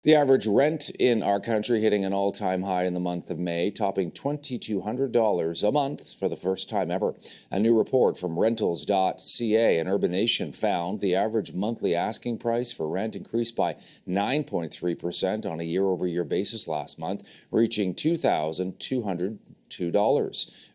The average rent in our country hitting an all-time high in the month of May, topping $2,200 a month for the first time ever. A new report from rentals.ca and Urban Nation found the average monthly asking price for rent increased by 9.3% on a year-over-year basis last month, reaching $2,202.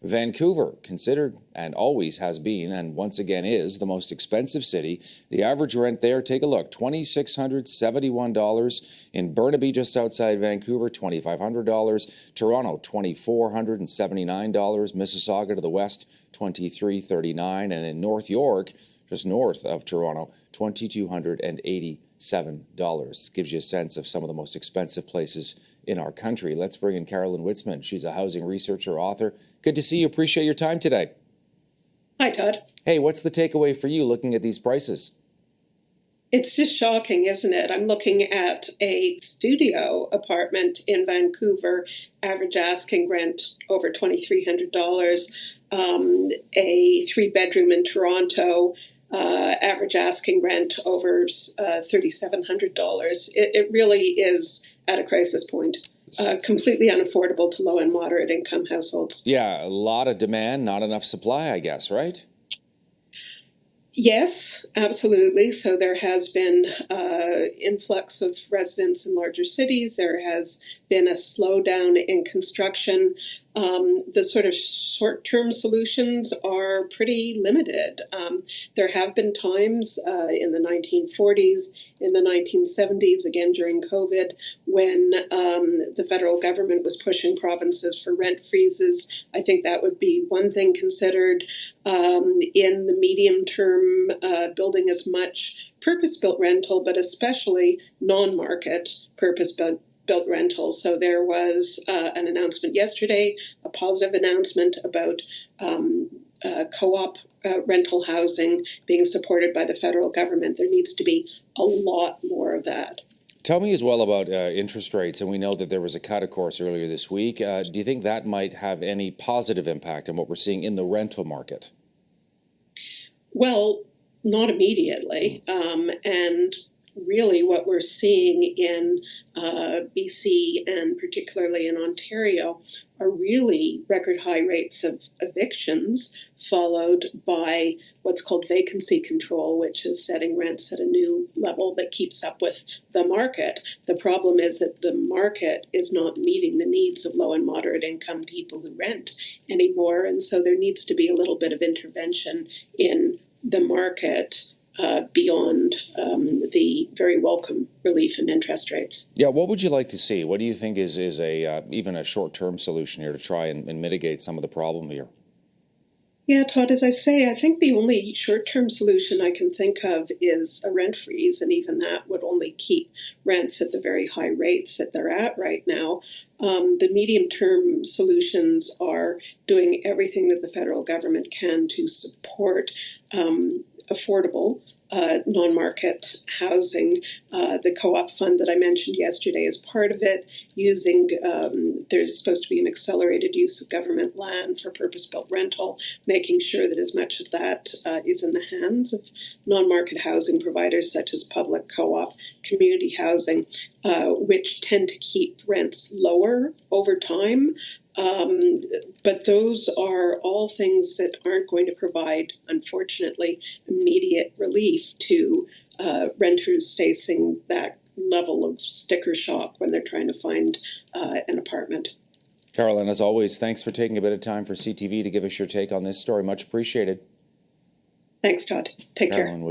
Vancouver, considered and always has been, and once again is, the most expensive city. The average rent there, take a look, $2,671. In Burnaby, just outside Vancouver, $2,500. Toronto, $2,479. Mississauga to the west, $2,339. And in North York, just north of Toronto, $2,287. Gives you a sense of some of the most expensive places in our country. Let's bring in Carolyn Whitzman. She's a housing researcher, author. Good to see you. Appreciate your time today. Hi, Todd. Hey, what's the takeaway for you looking at these prices? It's just shocking, isn't it? I'm looking at a studio apartment in Vancouver, average asking rent over $2,300. A three-bedroom in Toronto, average asking rent over $3,700. It really is at a crisis point. Completely unaffordable to low and moderate income households. Yeah, a lot of demand, not enough supply, I guess, right? Yes, absolutely. So there has been influx of residents in larger cities. There has been a slowdown in construction. The sort of short-term solutions are pretty limited. There have been times in the 1940s, in the 1970s, again during COVID, when the federal government was pushing provinces for rent freezes. I think that would be one thing considered. In the medium term, building as much purpose-built rental, but especially non-market purpose-built rental. So there was an announcement yesterday, a positive announcement about co-op rental housing being supported by the federal government. There needs to be a lot more of that. Tell me as well about interest rates, and we know that there was a cut, of course, earlier this week. Do you think that might have any positive impact on what we're seeing in the rental market? Well, not immediately. And really what we're seeing in BC and particularly in Ontario are really record high rates of evictions, followed by what's called vacancy control, which is setting rents at a new level that keeps up with the market. The problem is that the market is not meeting the needs of low and moderate income people who rent anymore, and so there needs to be a little bit of intervention in the market beyond the very welcome relief in interest rates. Yeah, what would you like to see? What do you think is a even a short-term solution here to try and mitigate some of the problem here? Yeah, Todd, as I say, I think the only short-term solution I can think of is a rent freeze, and even that would only keep rents at the very high rates that they're at right now. The medium-term solutions are doing everything that the federal government can to support affordable non-market housing. The co-op fund that I mentioned yesterday is part of it, using, there's supposed to be an accelerated use of government land for purpose-built rental, making sure that as much of that is in the hands of non-market housing providers such as public co-op, community housing, which tend to keep rents lower over time. But those are all things that aren't going to provide, unfortunately, immediate relief to renters facing that level of sticker shock when they're trying to find an apartment. Carolyn, as always, thanks for taking a bit of time for CTV to give us your take on this story. Much appreciated. Thanks, Todd. Take care. Carolyn Whitzman.